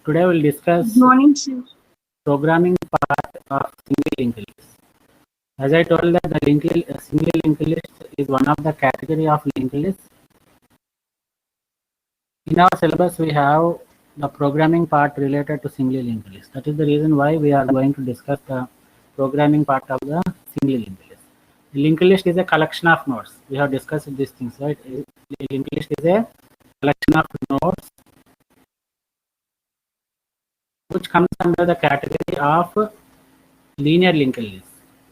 Today we'll discuss Good morning, sir. programming part of single linked list. As I told that the single linked list is one of the category of linked list. In our syllabus, we have the programming part related to single linked list. That is the reason why we are going to discuss the programming part of the single linked list. The linked list is a collection of nodes. We have discussed these things, right? The linked list is a collection of nodes which comes under the category of linear linked list,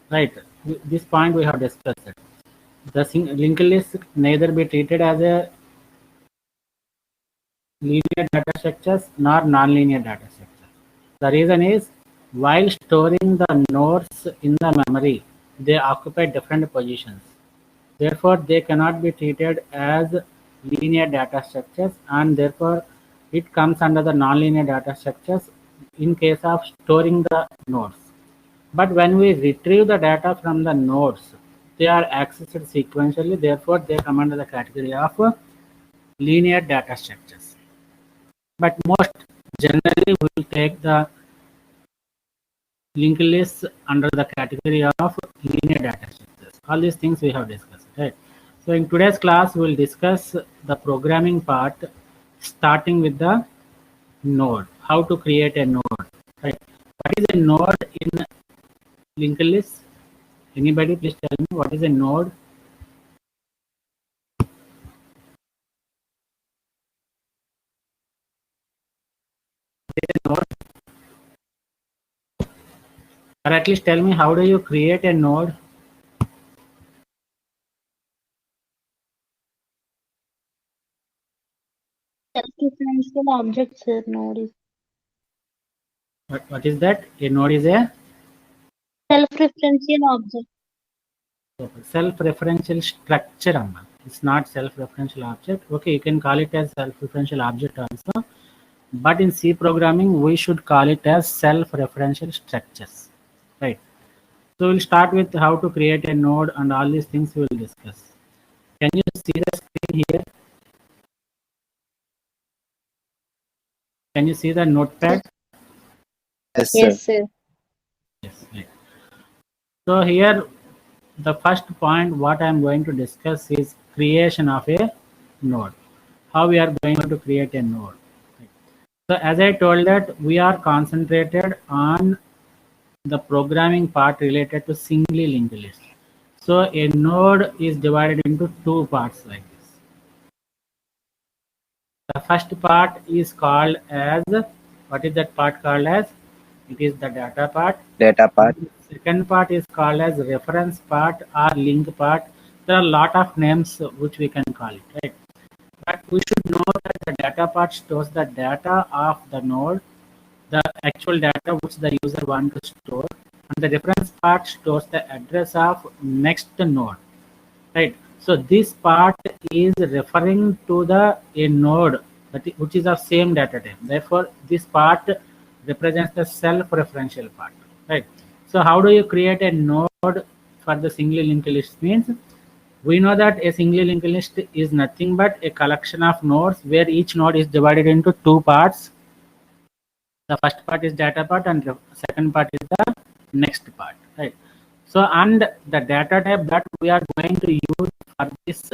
right? This point we have discussed. The linked list neither be treated as a linear data structures nor non-linear data structures. The reason is while storing the nodes in the memory, they occupy different positions. Therefore, they cannot be treated as linear data structures, and therefore it comes under the non-linear data structures in case of storing the nodes. But when we retrieve the data from the nodes, they are accessed sequentially, therefore they come under the category of linear data structures. But most generally we will take the linked list under the category of linear data structures. All these things we have discussed, right? So in today's class we will discuss the programming part, starting with the node, how to create a node, right? What is a node in linked list? Anybody please tell me what is a node? Node, or at least tell me how do you create a node? Self-referential object, sir. Node is What is that? A node is a self-referential object. self-referential structure, Amma. It's not self-referential object. Okay, you can call it as self-referential object also, but in C programming we should call it as self-referential structures, right? So we'll start with how to create a node and all these things we will discuss. Can you see the screen here? Can you see the notepad? Yes, sir. Yes, sir. Yes. Right. So here the first point what I am going to discuss is creation of a node. How we are going to create a node. So as I told that we are concentrated on the programming part related to singly linked list. So a node is divided into two parts like this. The first part is called as, what is that part called as? It is the data part. Data part. Second part is called as reference part or link part. There are a lot of names which we can call it, right? But we should know that the data part stores the data of the node, the actual data which the user wants to store, and the reference part stores the address of next node, right? So this part is referring to the a node which is of same data type. Therefore, this part represents the self-referential part, right? So how do you create a node for the single linked list? Means we know that a single linked list is nothing but a collection of nodes where each node is divided into two parts. The first part is data part and the second part is the next part, right? So and the data type that we are going to use for this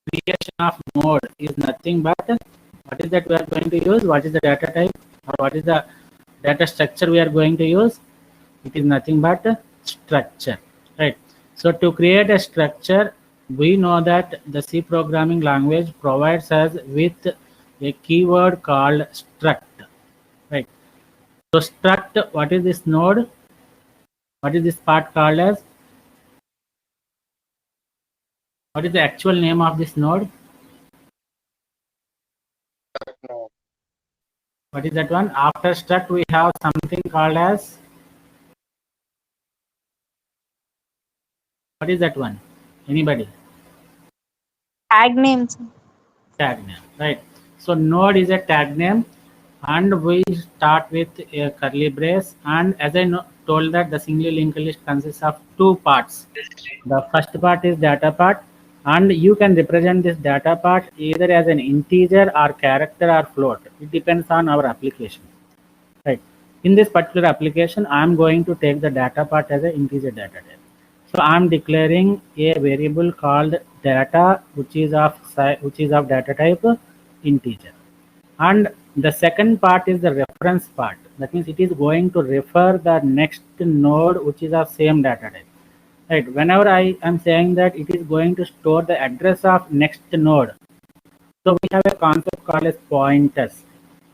creation of node is nothing but, what is that we are going to use? What is the data type or what is the data structure we are going to use? It is nothing but structure, right? So to create a structure, we know that the C programming language provides us with a keyword called struct, right? So struct, what is this node? What is this part called as? What is the actual name of this node? What is that one? After struct we have something called as, what is that one? Anybody? Tag names. Tag name, right? So node is a tag name, and we start with a curly brace. And as I told that the single linked list consists of two parts. The first part is data part, And you can represent this data part either as an integer or character or float. It depends on our application, right? In this particular application, I am going to take the data part as an integer data type. So I am declaring a variable called data, which is of data type integer. And the second part is the reference part. That means it is going to refer the next node, which is of same data type. Right. Whenever I am saying that it is going to store the address of next node, so we have a concept called as pointers.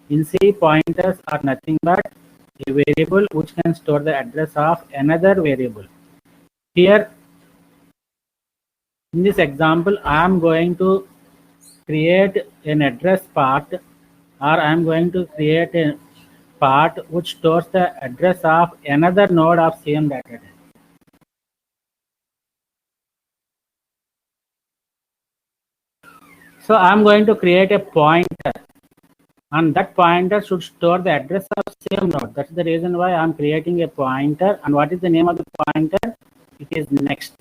In C, pointers are nothing but a variable which can store the address of another variable. Here, in this example, I am going to create an address part, or I am going to create a part which stores the address of another node of same data type. So I am going to create a pointer, and that pointer should store the address of same node. That's the reason why I am creating a pointer. And what is the name of the pointer? It is next.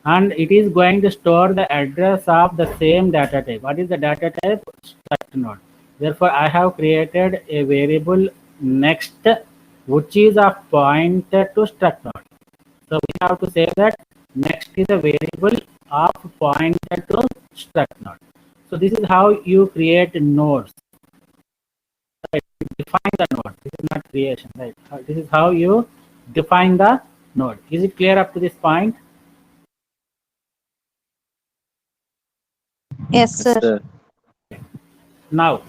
And it is going to store the address of the same data type. What is the data type? Struct node. Therefore, I have created a variable next, which is a pointer to struct node. So we have to say that next is a variable of pointer to struct node. So this is how you create nodes. Right? Define the node. This is not creation, right? This is how you define the node. Is it clear up to this point? Yes, sir. Now,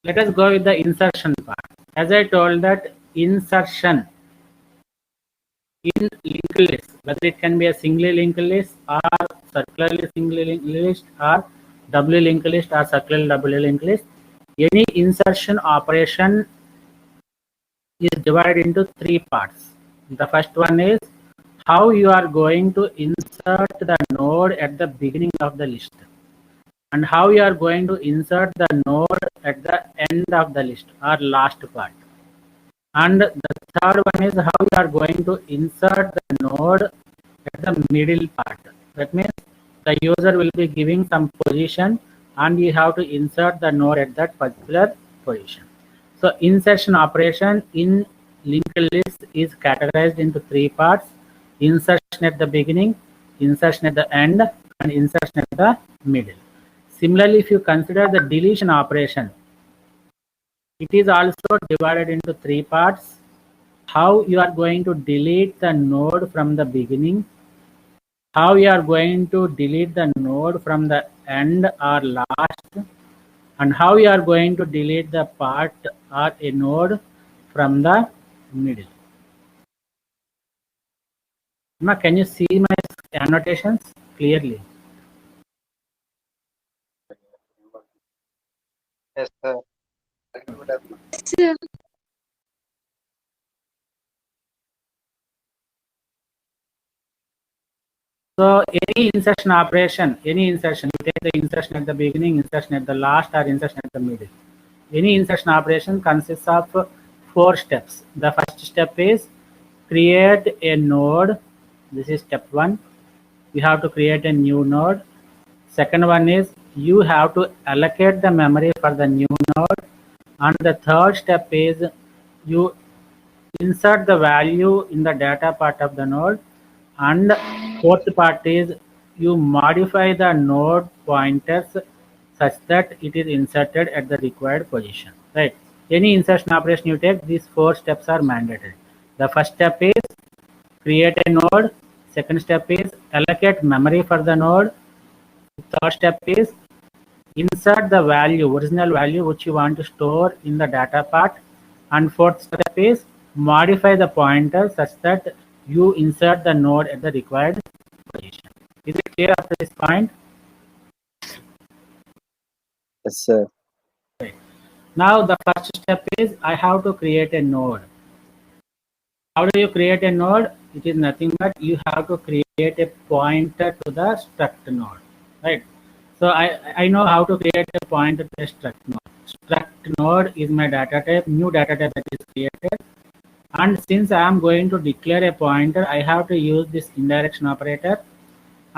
let us go with the insertion part. As I told that insertion in linked list, whether it can be a singly linked list or circularly singly linked list or doubly linked list or circularly doubly linked list, any insertion operation is divided into three parts. The first one is how you are going to insert the node at the beginning of the list, and how you are going to insert the node at the end of the list or last part. And the third one is how you are going to insert the node at the middle part. That means the user will be giving some position and you have to insert the node at that particular position. So insertion operation in linked list is categorized into three parts: insertion at the beginning, insertion at the end, and insertion at the middle. Similarly, if you consider the deletion operation, it is also divided into three parts: how you are going to delete the node from the beginning, how you are going to delete the node from the end or last, and how you are going to delete the part or a node from the middle. Now, can you see my annotations clearly? Yes, sir. Sir. So any insertion operation, any insertion, you take the insertion at the beginning, insertion at the last, or insertion at the middle. Any insertion operation consists of 4 steps. The first step is create a node. This is step 1. We have to create a new node. Second one is you have to allocate the memory for the new node. And the third step is you insert the value in the data part of the node. And fourth part is you modify the node pointers such that it is inserted at the required position. Right? Any insertion operation you take, these 4 steps are mandatory. The first step is create a node. Second step is allocate memory for the node. Third step is insert the value, original value which you want to store in the data part. And fourth step is modify the pointer such that you insert the node at the required position. Is it clear up to this point? Yes, sir. Okay. Now the first step is I have to create a node. How do you create a node? It is nothing but you have to create a pointer to the struct node, right? So I know how to create a pointer to a struct node. Struct node is my data type, new data type that is created. And since I am going to declare a pointer, I have to use this indirection operator.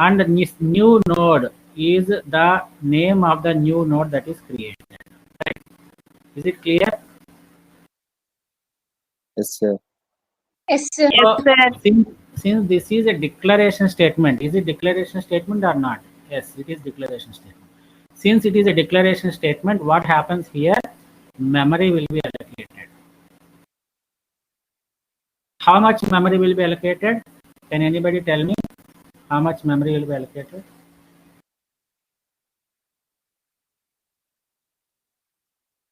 and this new node is the name of the new node that is created. Right? Is it clear? Yes, sir. Yes, sir. So, since this is a declaration statement, is it declaration statement or not? Yes, it is declaration statement. Since it is a declaration statement, what happens here? Memory will be allocated. How much memory will be allocated? Can anybody tell me how much memory will be allocated?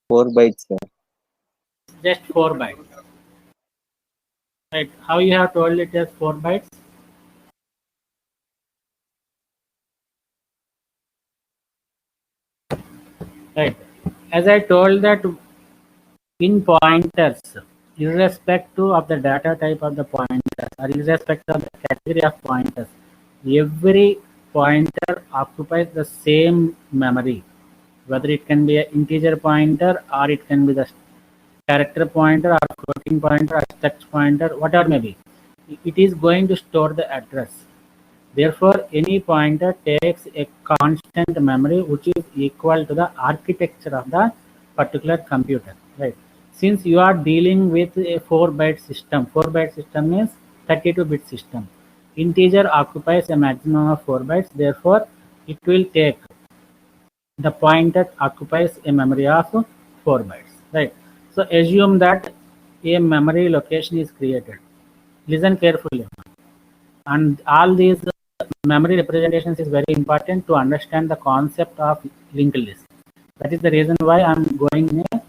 Four bytes, sir. Just 4 bytes. Right? How you have told it as 4 bytes? Right. As I told that in pointers, irrespective of the data type of the pointers or irrespective of the category of pointers, every pointer occupies the same memory. Whether it can be an integer pointer or it can be the character pointer or floating pointer or text pointer, whatever may be, it is going to store the address. Therefore, any pointer takes a constant memory which is equal to the architecture of the particular computer. Right? Since you are dealing with a 4-byte system, 4-byte system means 32-bit system. Integer occupies a maximum of 4 bytes. Therefore, it will take the pointer occupies a memory of 4 bytes. Right? So assume that a memory location is created. Listen carefully. And all these memory representations is very important to understand the concept of linked list. That is the reason why I'm going in a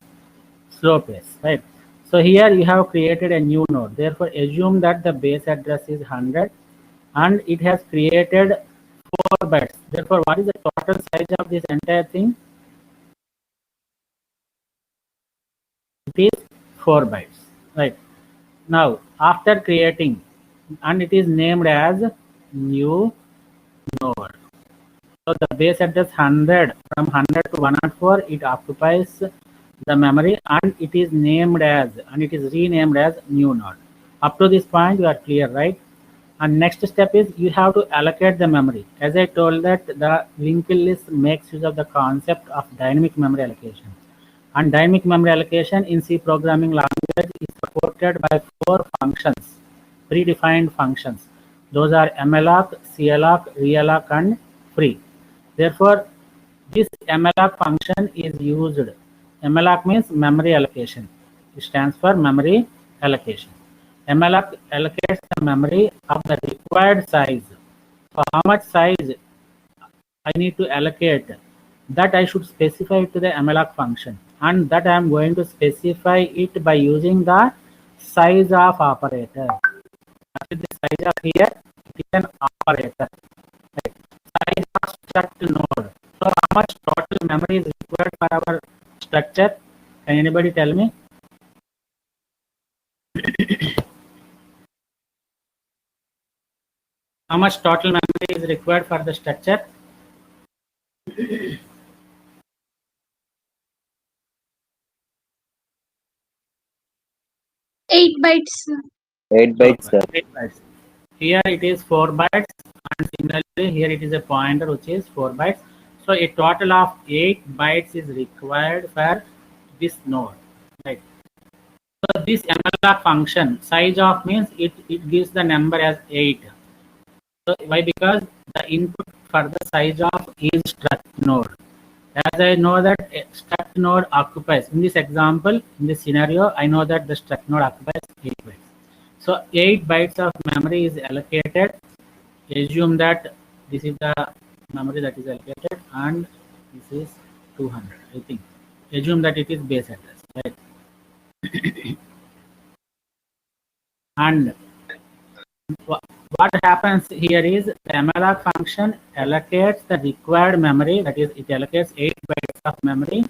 slow pace, right? So here you have created a new node. Therefore, assume that the base address is 100 and it has created 4 bytes. Therefore, what is the total size of this entire thing? It is 4 bytes, right? Now, after creating, and it is named as new node. So the base address 100, from 100 to 104, it occupies the memory and it is named as, and it is renamed as new node. Up to this point, you are clear, right? And next step is you have to allocate the memory. As I told that the linked list makes use of the concept of dynamic memory allocation. And dynamic memory allocation in C programming language is supported by 4 functions, predefined functions. Those are malloc, calloc, realloc, and free. Therefore, this malloc function is used. Malloc means memory allocation. It stands for memory allocation. malloc allocates the memory of the required size. So how much size I need to allocate, that I should specify to the malloc function, and that I am going to specify it by using the size of operator. What is the size of here? It is an operator. Right? Size of struct node. So how much total memory is required for our structure? Can anybody tell me? How much total memory is required for the structure? 8 bytes. 8 bytes, sir. 8 bytes. Here it is 4 bytes, and similarly here it is a pointer which is 4 bytes. So a total of 8 bytes is required for this node, right? So this malloc function, size of means it gives the number as 8. So why? Because the input for the size of is struct node. As I know that a struct node occupies, in this example, in this scenario, I know that the struct node occupies 8 bytes. So 8 bytes of memory is allocated. Assume that this is the memory that is allocated and this is 200, I think. Assume that it is base address, right? And what happens here is the malloc function allocates the required memory, that is, it allocates 8 bytes of memory,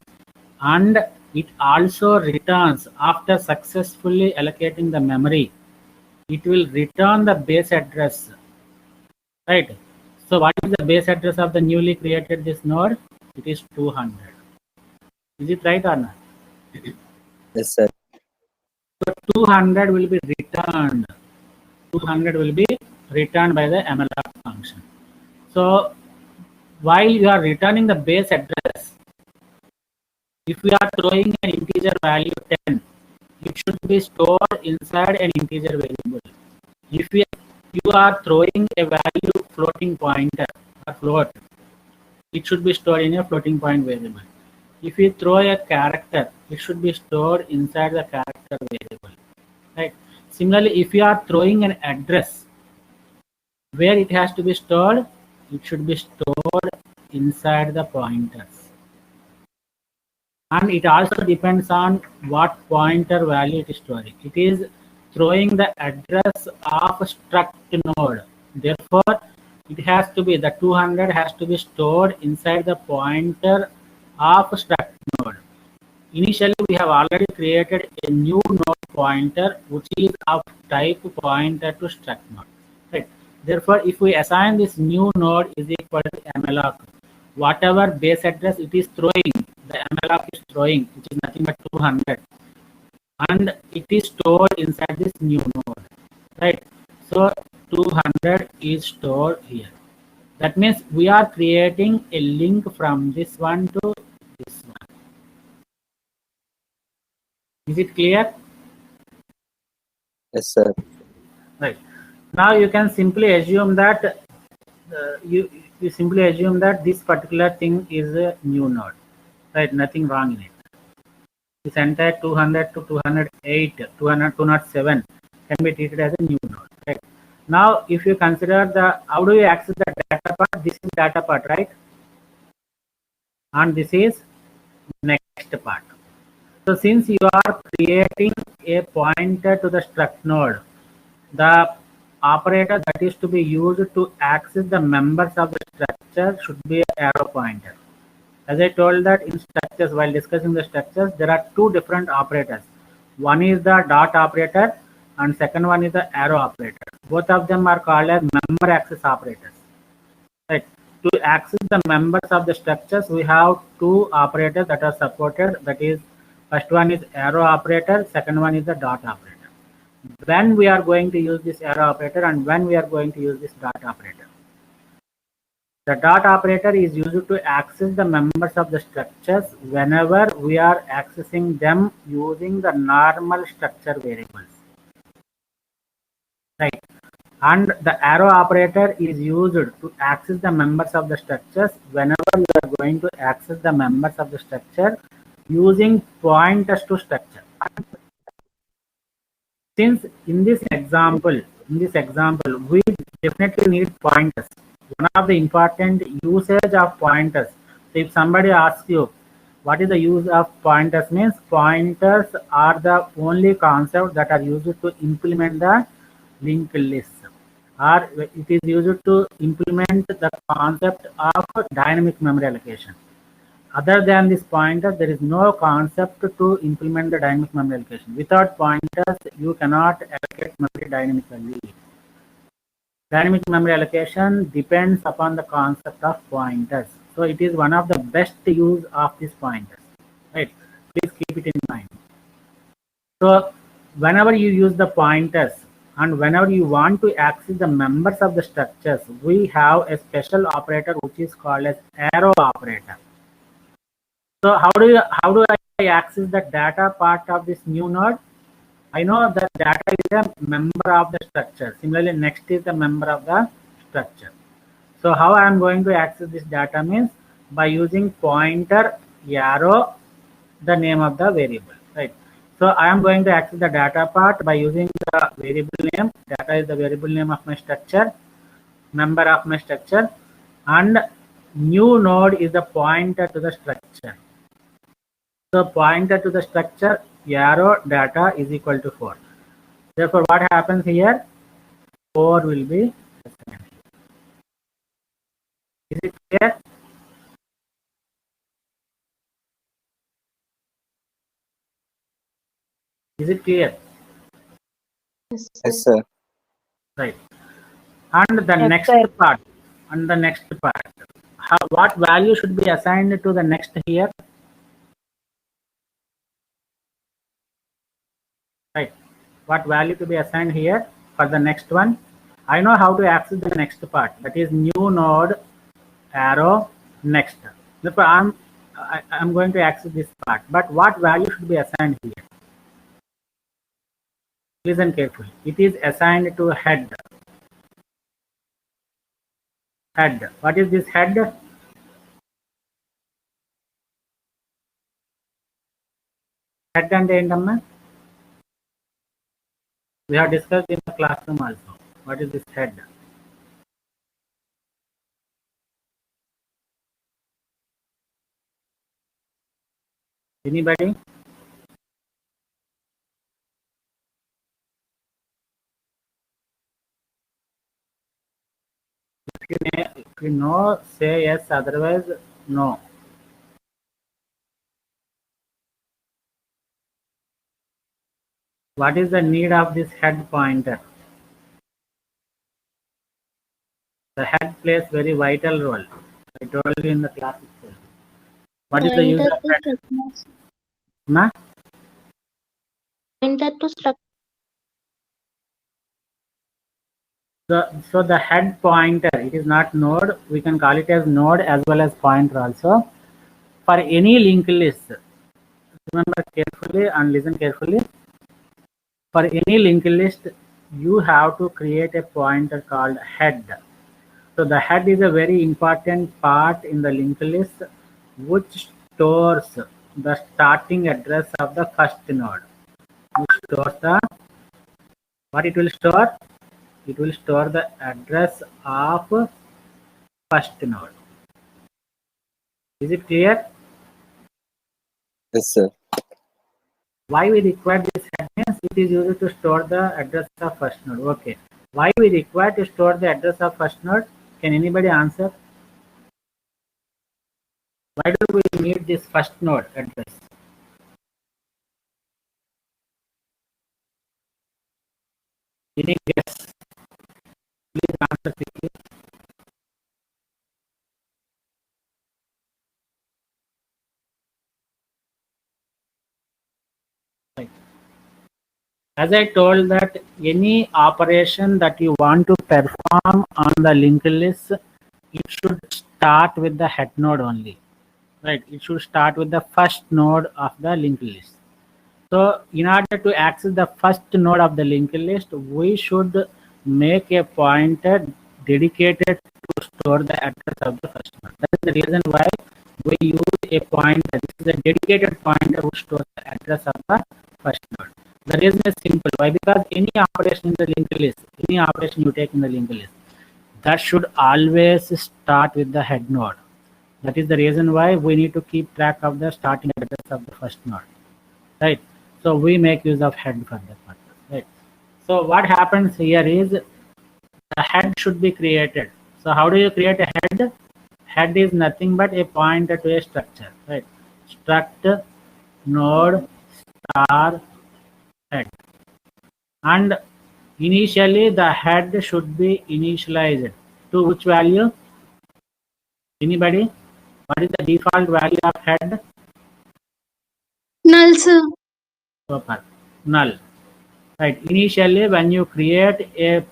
and it also returns, after successfully allocating the memory, it will return the base address, right? So what is the base address of the newly created this node? It is 200. Is it right or not? Yes, sir. So 200 will be returned. 200 will be returned by the malloc function. So while you are returning the base address, if we are throwing an integer value 10, it should be stored inside an integer variable. If you are throwing a value floating pointer or float, it should be stored in a floating point variable. If you throw a character, it should be stored inside the character variable. Right. Similarly, if you are throwing an address, where it has to be stored, it should be stored inside the pointers. And it also depends on what pointer value it is storing. It is throwing the address of struct node. Therefore, it has to be, the 200 has to be stored inside the pointer of struct node. Initially, we have already created a new node pointer which is of type pointer to struct node. Right. Therefore, if we assign this new node is equal to malloc, whatever base address it is throwing, the malloc is throwing, which is nothing but 200, and it is stored inside this new node. Right. So 200 is stored here. That means we are creating a link from this one to this one. Is it clear? Yes, sir. Right. Now you can simply assume that you simply assume that this particular thing is a new node. Right. Nothing wrong in it. This entire 200 to 208, 200, 207 can be treated as a new node. Right. Now, if you consider the, how do you access the data part? This is data part, right? And this is next part. So since you are creating a pointer to the struct node, the operator that is to be used to access the members of the structure should be an arrow pointer. As I told that in structures, while discussing the structures, there are two different operators. One is the dot operator and second one is the arrow operator. Both of them are called as member access operators. Right. To access the members of the structures, we have two operators that are supported. That is, first one is arrow operator, second one is the dot operator. When we are going to use this arrow operator and when we are going to use this dot operator. The dot operator is used to access the members of the structures whenever we are accessing them using the normal structure variables. Right. And the arrow operator is used to access the members of the structures whenever we are going to access the members of the structure using pointers to structure. Since in this example, we definitely need pointers. One of the important usage of pointers. So if somebody asks you, what is the use of pointers, means pointers are the only concept that are used to implement the linked list, or it is used to implement the concept of dynamic memory allocation. Other than this pointer, there is no concept to implement the dynamic memory allocation. Without pointers, you cannot allocate memory dynamically. Dynamic memory allocation depends upon the concept of pointers. So it is one of the best use of these pointers. Right? Please keep it in mind. So whenever you use the pointers and whenever you want to access the members of the structures, we have a special operator which is called as arrow operator. So how do I access the data part of this new node? I know that data is a member of the structure. Similarly, next is the member of the structure. So how I am going to access this data means by using pointer arrow, the name of the variable. Right. So I am going to access the data part by using the variable name. Data is the variable name of my structure, member of my structure, and new node is the pointer to the structure. So pointer to the structure arrow data is equal to 4. Therefore, what happens here? 4 will be assigned. Is it clear? Is it clear? Yes, Yes, sir. sir. Right. And the Yes, next sir. part, what value should be assigned to the next here? Right. What value to be assigned here for the next one? I know how to access the next part, that is new node arrow next. Therefore, I'm going to access this part, but what value should be assigned here? Listen carefully. It is assigned to head. Head. What is this head? Head and endamma. We have discussed in the classroom also. What is this head? Anybody? If you know, say yes, otherwise no. What is the need of this head pointer? The head plays very vital role. I told you in the class itself. What is the use Pointer of to head? structure. Ma? Pointer to structure. So the head pointer, it is not node. We can call it as node as well as pointer also. For any linked list, remember carefully and listen carefully. For any linked list, you have to create a pointer called head. So the head is a very important part in the linked list which stores the starting address of the first node. Which stores the, what it will store? It will store the address of first node. Is it clear? Yes, sir. Why we require this head means it is used to store the address of first node. Okay. Why we require to store the address of first node? Can anybody answer? Why do we need this first node address? Any guess? Please answer quickly. Right. As I told that any operation that you want to perform on the linked list, it should start with the head node only. Right? It should start with the first node of the linked list. So in order to access the first node of the linked list, we should make a pointer dedicated to store the address of the first node. That is the reason why we use a pointer. This is a dedicated pointer which stores the address of the first node. The reason is simple. Why? Because any operation in the linked list, any operation you take in the linked list, that should always start with the head node. That is the reason why we need to keep track of the starting address of the first node. Right? So we make use of head for that purpose. Right? So what happens here is the head should be created. So how do you create a head? Head is nothing but a pointer to a structure. Right? Struct node star head. And initially the head should be initialized to which value? Anybody? What is the default value of head? Null, sir. Super. Null. Right. Initially, when you create a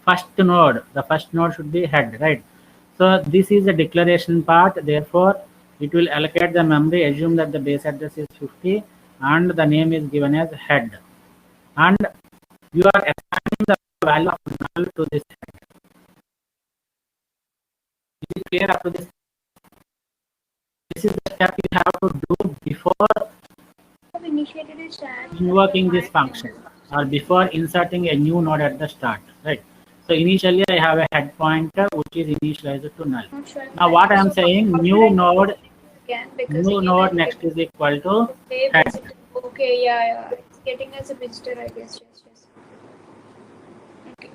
first node, the first node should be head, right? So this is the declaration part. Therefore, it will allocate the memory. Assume that the base address is 50 and the name is given as head. And you are assigning the value of null to this head. Is it clear up to this? This is the step you have to do before invoking this function or before inserting a new node at the start, right? So initially I have a head pointer which is initialized to null. Now what I am saying, new node next is equal to head. Okay, yeah. It's getting as a visitor, I guess. Yes. Okay.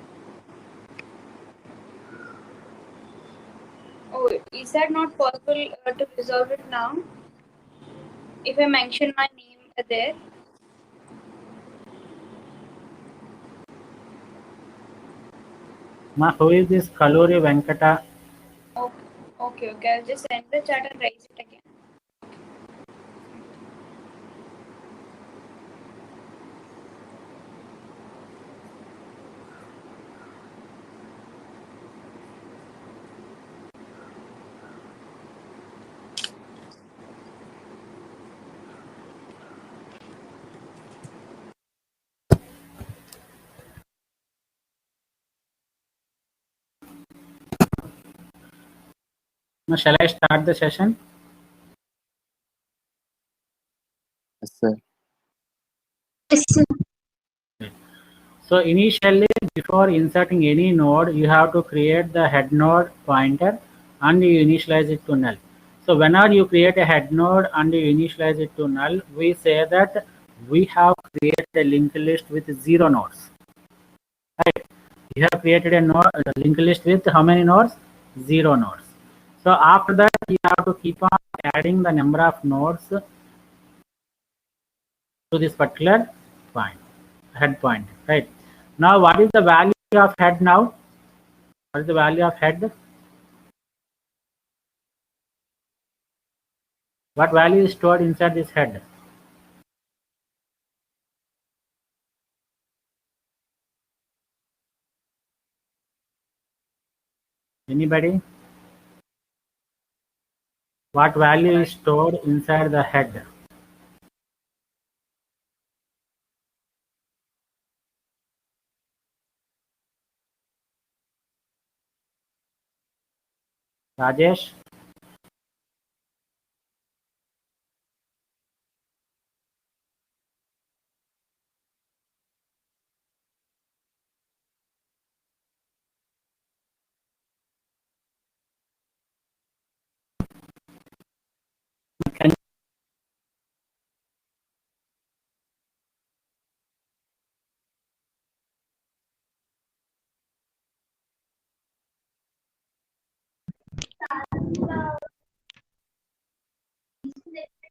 Oh, is that not possible to resolve it now? If I mention my name there. Ma, who is this Kaluri Venkata? Okay. I'll just send the chat and raise it again. Now, shall I start the session? Yes, sir. Yes, sir. So initially, before inserting any node, you have to create the head node pointer and you initialize it to null. So whenever you create a head node and you initialize it to null, we say that we have created a linked list with 0 nodes. Right? You have created a linked list with how many nodes? 0 nodes. So after that, you have to keep on adding the number of nodes to this particular point, head point, right? Now, what is the value of head now? What is the value of head? What value is stored inside this head? Anybody? What value is stored inside the head? Rajesh?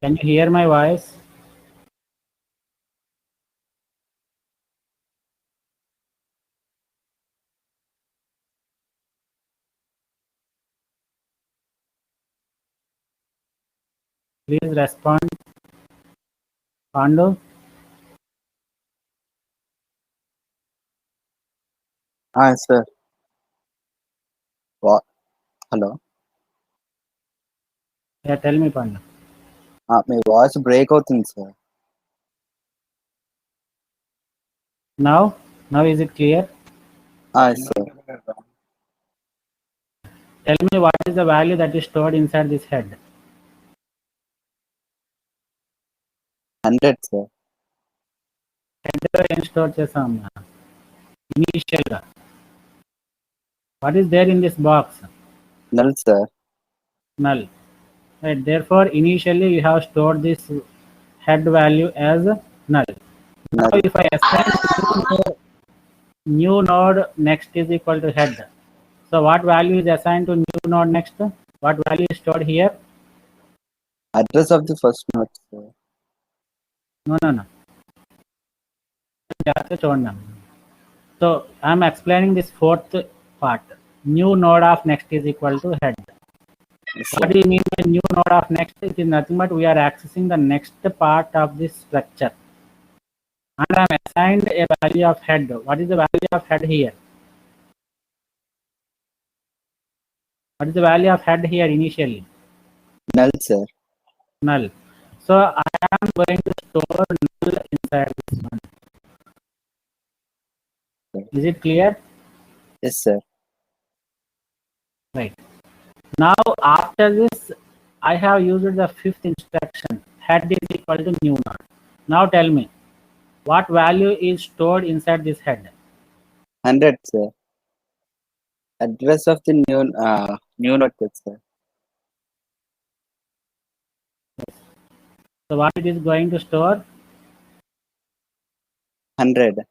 Can you hear my voice? Please respond. Pandu? Sir. What? Hello. Yeah, tell me, Pandu. My voice break అవుతుంది sir. Now is it clear? Yes, sir. Tell me what is the value that is stored inside this head? 100, sir. Head ఏం store చేసాం initial గా. What is there in this box? Null, sir. Null. Right. Therefore, initially you have stored this head value as null. Now, Null. if I assign new node next is equal to head. So, what value is assigned to new node next? What value is stored here? Address of the first node, sir. No. So, I am explaining this fourth part. New node of next is equal to head. Yes, What do you mean by new node of next? It is nothing but we are accessing the next part of this structure. And I am assigned a value of head. What is the value of head here? What is the value of head here initially? Null, sir. Null. So I am going to store null inside this one. Is it clear? Yes, sir. Right. Now after this, I have used the fifth instruction. Head is equal to new node. Now tell me, what value is stored inside this head? 100, sir. Address of the new node, sir. So what it is going to store? 100.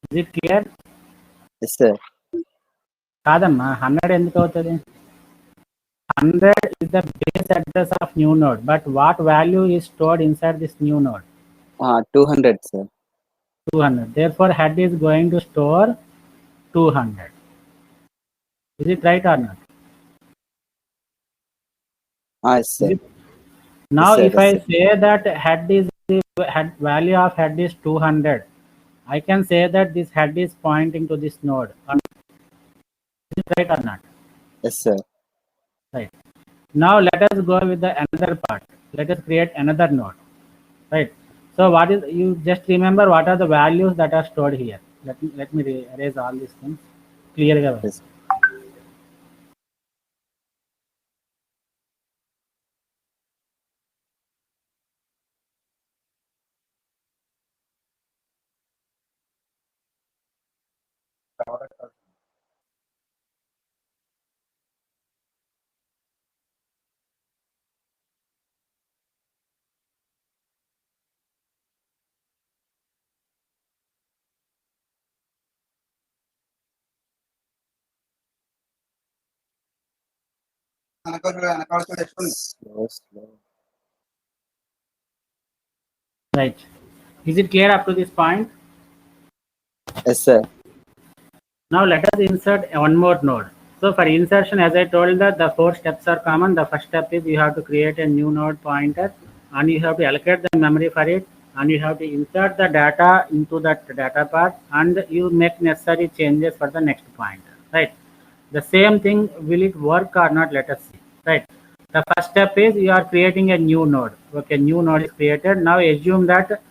Is it clear? Yes, sir. కాదమ్మా 100 ఎందుకు అవుతుంది? 100 is the base address of new node, but what value is stored inside this new node? 200, sir. 200. Therefore, head is going to store 200. Is it right or not? Yes, sir. Now, Yes, sir, if I say that value of head is 200, I can say that this head is pointing to this node. Is it right or not? Yes, sir. Right. Now let us go with the another part. Let us create another node. Right. So what is, you just remember what are the values that are stored here. Let me erase all these things. Clear ga? Yes. Slow. Right. Is it clear up to this point? Yes, sir. Now let us insert one more node. So for insertion, as I told that the 4 steps are common. The first step is you have to create a new node pointer and you have to allocate the memory for it, and you have to insert the data into that data part, and you make necessary changes for the next pointer, right? The same thing, will it work or not? Let us see, right? The first step is you are creating a new node. Okay, new node is created. Now assume that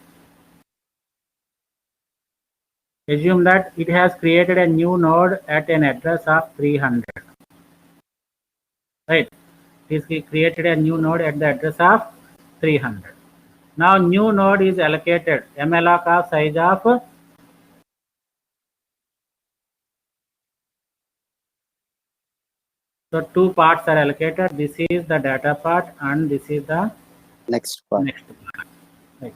it has created a new node at an address of 300, right? It is created a new node at the address of 300. Now new node is allocated malloc of size of, so 2 parts are allocated. This is the data part and this is the Next part. next part, right?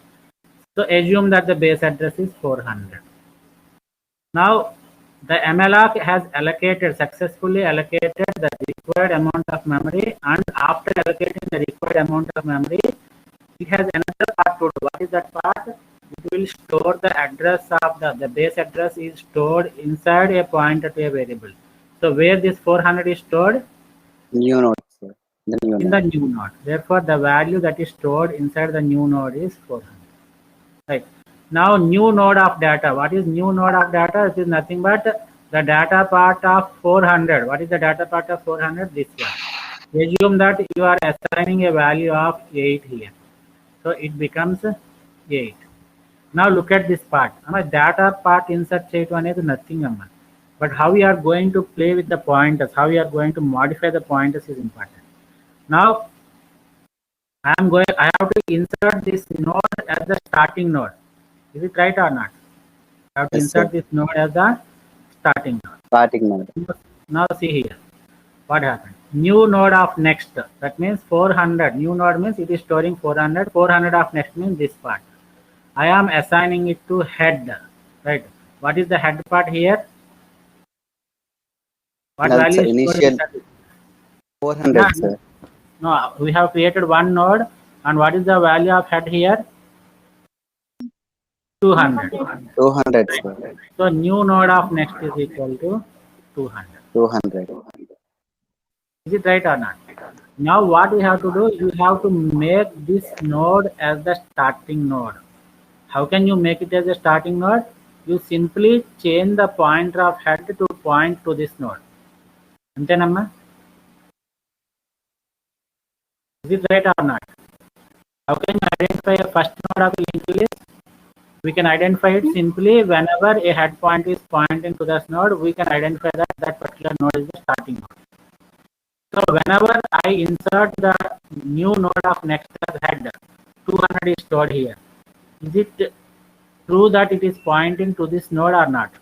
So assume that the base address is 400. Now the malloc has successfully allocated the required amount of memory, and after allocating the required amount of memory, it has another part to do. What is that part? It will store the address of the base address is stored inside a pointer to a variable. So where this 400 is stored? New node, sir. The new In node. the new node. Therefore, the value that is stored inside the new node is 400. Right. Now, new node of data. What is new node of data? It is nothing but the data part of 400. What is the data part of 400? This one. Assume that you are assigning a value of 8 here. So it becomes 8. Now look at this part. Data part insert చేయటం అనేది nothing amma. But how we are going to play with the pointers, how we are going to modify the pointers is important. Now I have to insert this node as the starting node. Is it right or not? I have to Yes, insert sir. this node as the starting node. Starting node. Now see here. What happened? New node of next. That means 400. New node means it is storing 400. 400 of next means this part. I am assigning it to head. Right. What is the head part here? What Null, value sir. is stored Initial inside it? 400, Yeah. sir. No, we have created one node, and what is the value of head here? 200. 200, sir. So new node of next is equal to 200. 200. Is it right or not? Now what we have to do, you have to make this node as the starting node. How can you make it as a starting node? You simply change the pointer of head to point to this node. Antenamma? Is it right or not? How can you identify a first node of a linked list? We can identify it simply whenever a head point is pointing to this node, we can identify that that particular node is the starting node. So whenever I insert the new node of next as head, 200 is stored here. Is it true that it is pointing to this node or not?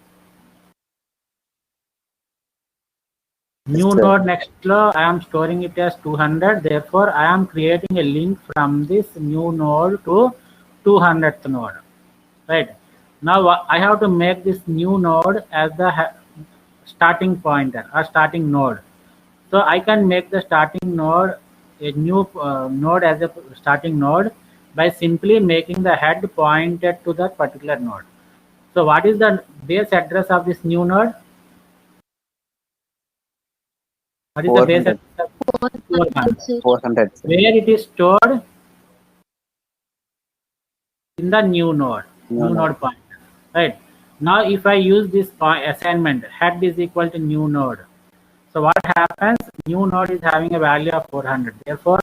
New sir. node next flow, I am storing it as 200. Therefore, I am creating a link from this new node to 200th node. Right. Now I have to make this new node as the starting pointer or starting node. So I can make the starting node a new node as a starting node by simply making the head pointed to that particular node. So what is the base address of this new node? What is the base 400. address of 400? 400, sir. Where it is stored? In the new node. New node pointer. Right. Now if I use this assignment, head is equal to new node. So what happens? New node is having a value of 400. Therefore,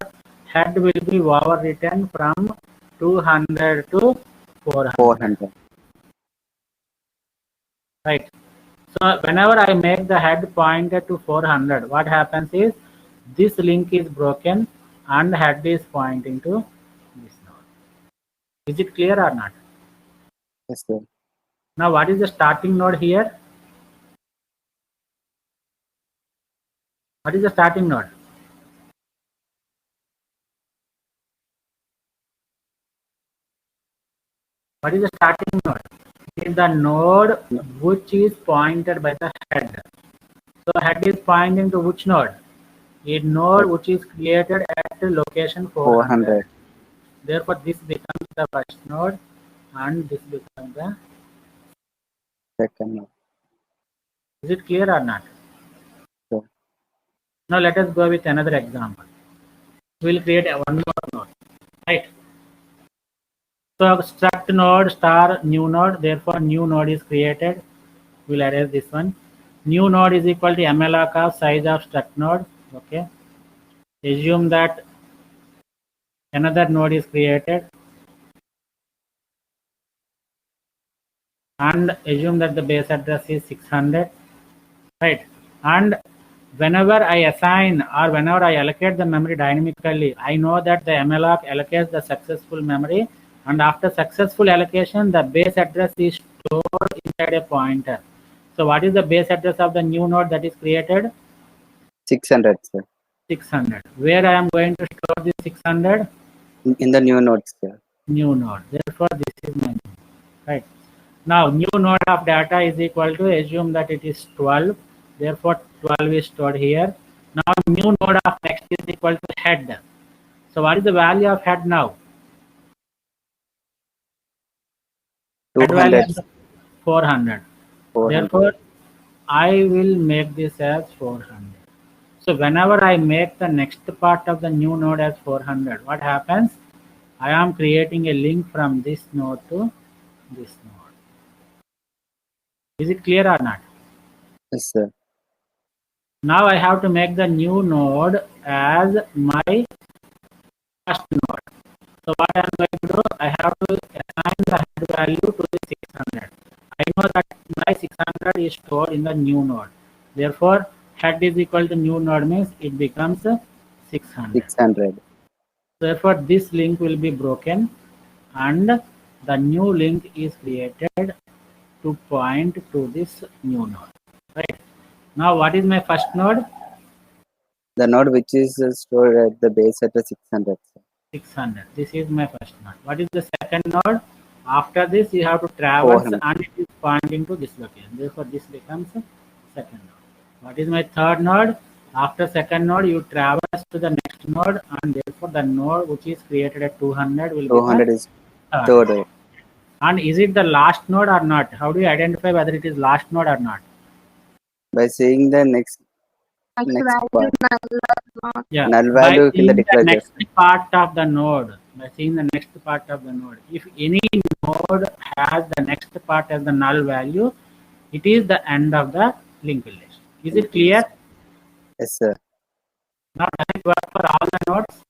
head will be overwritten from 200 to 400. 400. Right. So whenever I make the head pointed to 400, what happens is this link is broken and head is pointing to this node. Is it clear or not? Yes, sir. Now what is the starting node here? What is the starting node? What is the starting node? It is the node which is pointed by the head. So head is pointing to which node? A node which is created at location 400. 400. Therefore, this becomes the first node and this becomes the. Second node. Is it clear or not? Sure. Now let us go with another example. We will create one more node, right? So struct node star new node. Therefore, new node is created. We'll erase this one. New node is equal to malloc of size of struct node. Okay. Assume that another node is created and assume that the base address is 600, right? And whenever I assign or whenever I allocate the memory dynamically, I know that the malloc allocates the successful memory, and after successful allocation, the base address is stored inside a pointer. So what is the base address of the new node that is created? 600, sir. 600. Where I am going to store this 600? In the new node, sir. New node. Therefore, this is my new, right? Now, new node of data is equal to, assume that it is 12. Therefore, 12 is stored here. Now, new node of next is equal to head. So, what is the value of head now? Head value 200. is 400. 400. Therefore, I will make this as 400. So, whenever I make the next part of the new node as 400, what happens? I am creating a link from this node to this node. Is it clear or not? Yes, sir. Now I have to make the new node as my first node. So what I am going to do, I have to assign the head value to the 600. I know that my 600 is stored in the new node. Therefore, head is equal to new node means it becomes 600. 600. Therefore, this link will be broken and the new link is created to point to this new node. Right. Now, what is my first node? The node which is stored at the base at the 600, sir. 600. This is my first node. What is the second node? After this, you have to traverse 400. and it is pointing to this location. Therefore, this becomes second node. What is my third node? After second node, you traverse to the next node, and therefore the node which is created at 200 will be 200 is third. third node. And is it the last node or not? How do you identify whether it is last node or not? By seeing the next part. Yeah. Null By value in seeing the the declare next just. part of the node. By seeing the next part of the node. If any node has the next part as the null value, it is the end of the linked list. Is it clear? Yes, sir. Now does it work for all the nodes?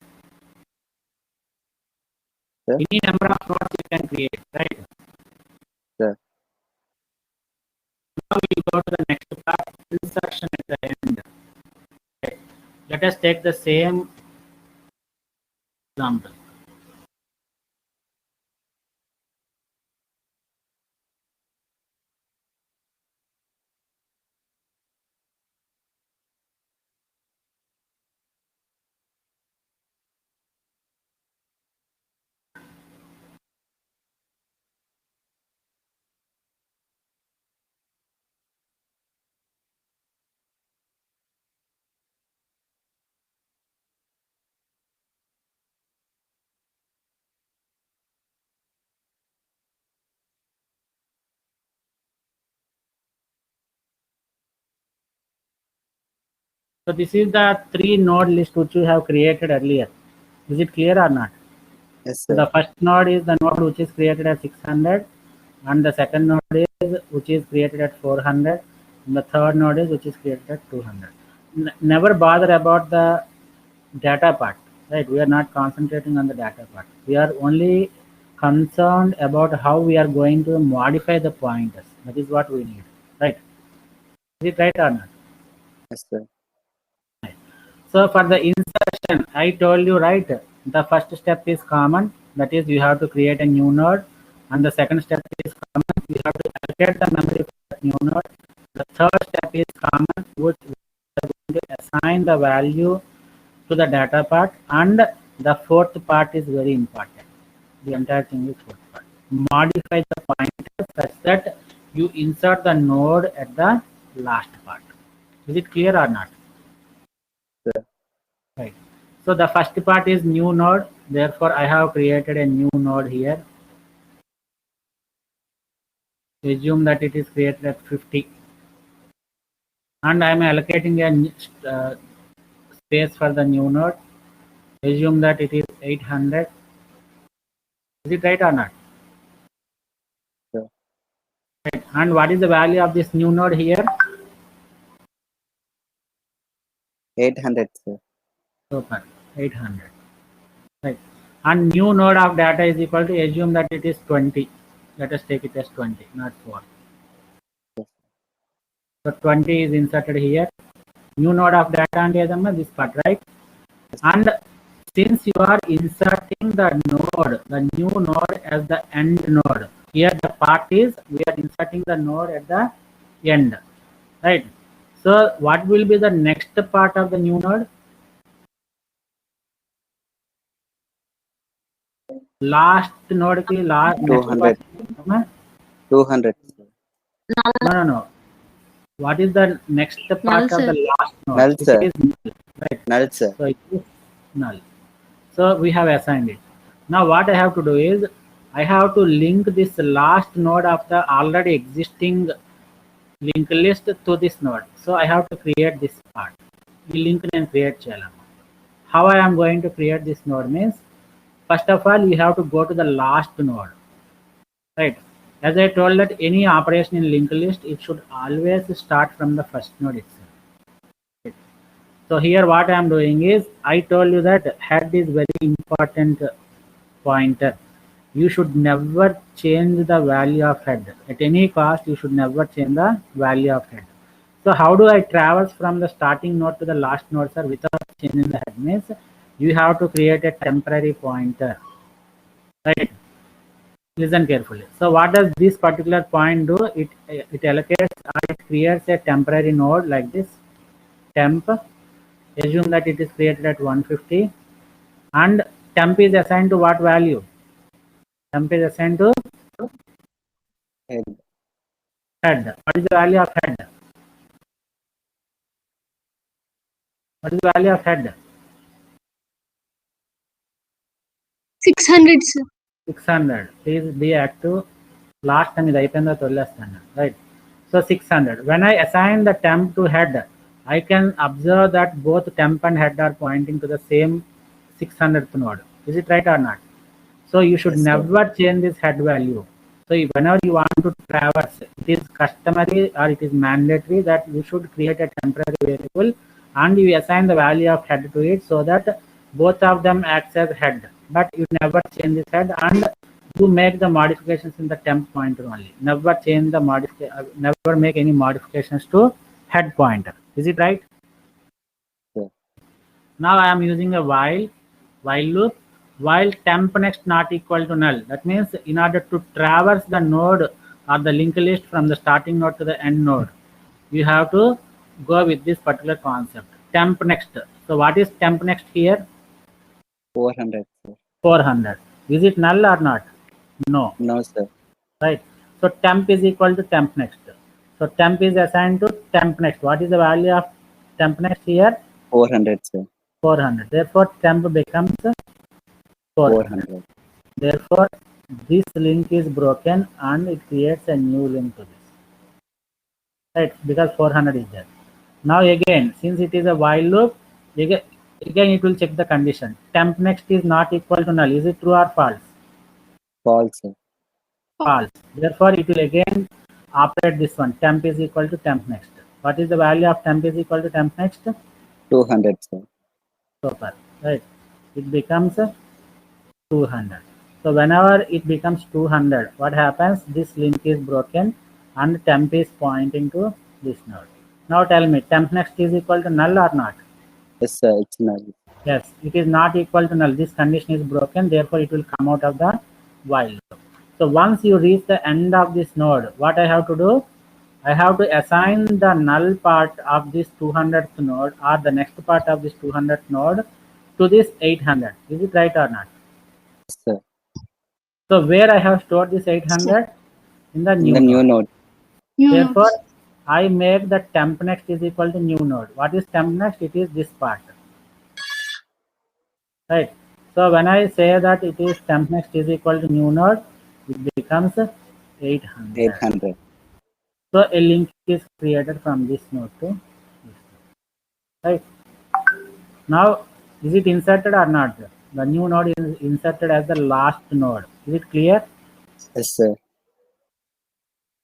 Sir? Any number of nodes you can create, right? Sir. Now we go to the next part, insertion at the end. Okay. Let us take the same example. So this is the 3 node list which we have created earlier. Is it clear or not? Yes, So sir. the first node is the node which is created at 600, and the second node is which is created at 400, and the third node is which is created at 200. Never bother about the data part, right? We are not concentrating on the data part. We are only concerned about how we are going to modify the pointers. That is what we need, right? Is it right or not? Yes, sir. So for the insertion, I told you, right, the first step is common, that is you have to create a new node, and the second step is common, you have to allocate the memory for that new node. The third step is common, which we are going to assign the value to the data part, and the fourth part is very important. The entire thing is fourth part. Modify the pointer such that you insert the node at the last part. Is it clear or not? Sir. Right. So the first part is new node. Therefore, I have created a new node here. Assume that it is created at 50. And I am allocating a space for the new node. Assume that it is 800. Is it right or not? Sir. Right. And what is the value of this new node here? 800, sir. Super. 800. Right. And new node of data is equal to, assume that it is 20. Let us take it as 20, not 4. So 20 is inserted here. New node of data and this part, right? And since you are inserting the node, the new node as the end node, here the part is we are inserting the node at the end, right? So what will be the next part of the new node? Last node ki last 200. 200, sir. No. What is the next part Null, of the sir. last node? Null, It sir. is null, right? Null, sir. So it is null. So we have assigned it. Now what I have to do is I have to link this last node of the already existing linked list to this node. So I have to create this part. We link and create channel. How I am going to create this node means, first of all, you have to go to the last node, right? As I told that any operation in linked list, it should always start from the first node itself. Right? So here what I am doing is, I told you that head is very important pointer. You should never change the value of head. At any cost, you should never change the value of head. So how do I traverse from the starting node to the last node, sir, without changing the head? Means you have to create a temporary pointer, right? Listen carefully. So what does this particular point do? It allocates or it creates a temporary node like this, temp. Assume that it is created at 150, and temp is assigned to what value? Temp is assigned to Head. head. What is the value of head? What is the value of head? 600, sir. 600. Please be active. Last time is right? So 600. When I assign the temp to head, I can observe that both temp and head are pointing to the same 600th node. Is it right or not? So you should Yes, sir. never change this head value. So whenever you want to traverse, it is customary or it is mandatory that you should create a temporary variable and you assign the value of head to it so that both of them acts as head. But you never change this head and you make the modifications in the temp pointer only. Never change the never make any modifications to head pointer. Is it right? Yes. Now I am using a while loop. While temp next not equal to null. That means in order to traverse the node or the linked list from the starting node to the end node, you have to go with this particular concept. Temp next. So what is temp next here? 400, sir. 400. Is it null or not? No. No, sir. Right. So temp is equal to temp next. So temp is assigned to temp next. What is the value of temp next here? 400, sir. 400. Therefore temp becomes 400. Therefore, this link is broken and it creates a new link to this. Right, because 400 is there. Now again, since it is a while loop, again it will check the condition. Temp next is not equal to null. Is it true or false? False, sir. False. Therefore, it will again operate this one. Temp is equal to temp next. What is the value of temp is equal to temp next? 200, sir. Super. Right. It becomes 200. So whenever it becomes 200, what happens? This link is broken and temp is pointing to this node. Now tell me, temp next is equal to null or not? Yes, sir. It's null. Yes, it is not equal to null. This condition is broken, therefore it will come out of the while loop. So once you reach the end of this node, what I have to do? I have to assign the null part of this 200th node or the next part of this 200th node to this 800. Is it right or not? Yes, sir. So where I have stored this 800? In the In new the new node. node. New Therefore, nodes. I make the temp next is equal to new node. What is temp next? It is this part. Right. So when I say that it is temp next is equal to new node, it becomes 800. 800. So a link is created from this node to this node. Right. Now, is it inserted or not? The new node is inserted as the last node. Is it clear? Yes, sir.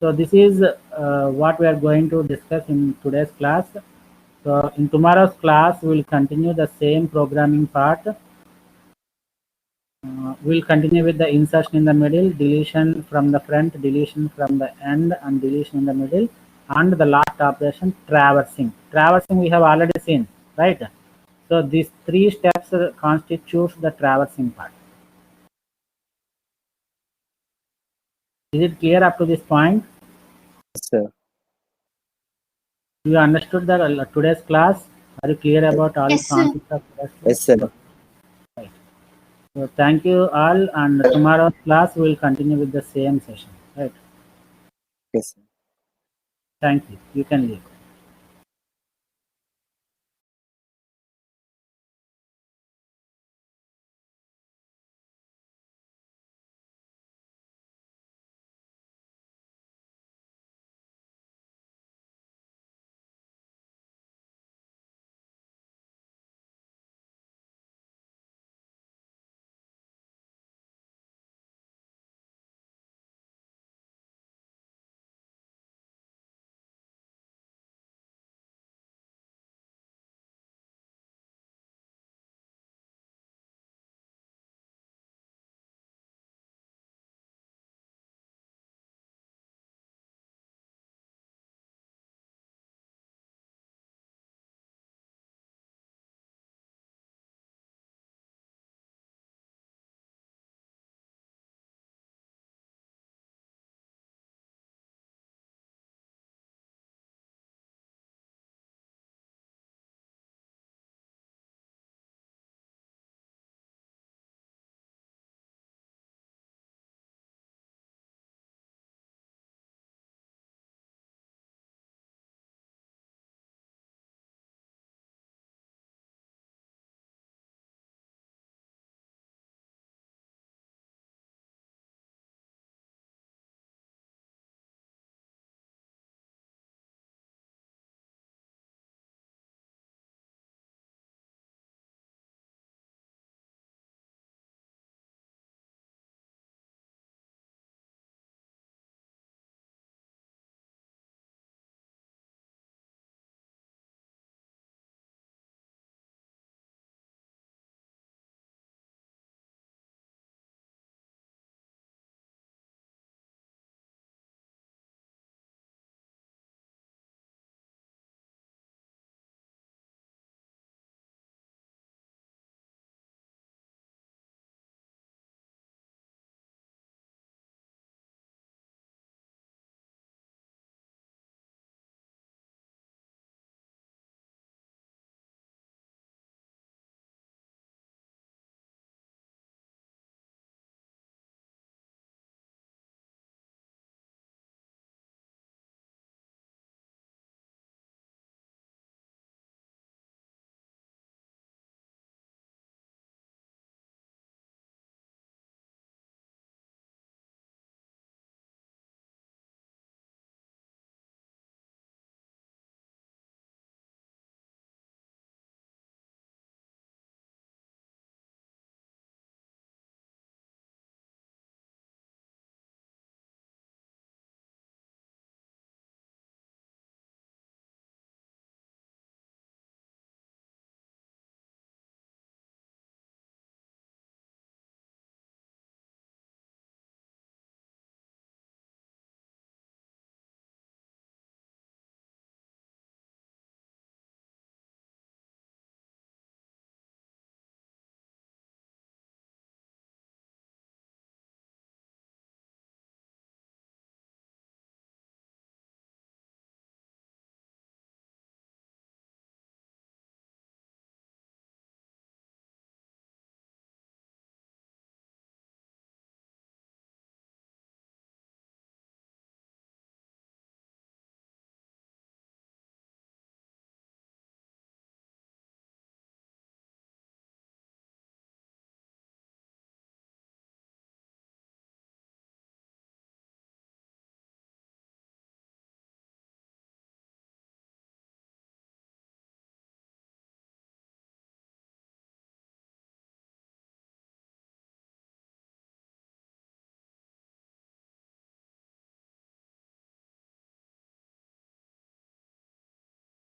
So this is what we are going to discuss in today's class. So in tomorrow's class, we will continue the same programming part. We'll continue with the insertion in the middle, deletion from the front, deletion from the end, and deletion in the middle, and the last operation, traversing. Traversing we have already seen, right? So these three steps constitutes the traversing part. Is it clear up to this point? Yes, sir. You understood the today's class? Are you clear about all Yes, the concepts of today's class? Yes, sir. Right. So thank you all, and tomorrow's class we will continue with the same session. Right. Yes, sir. Thank you. You can leave.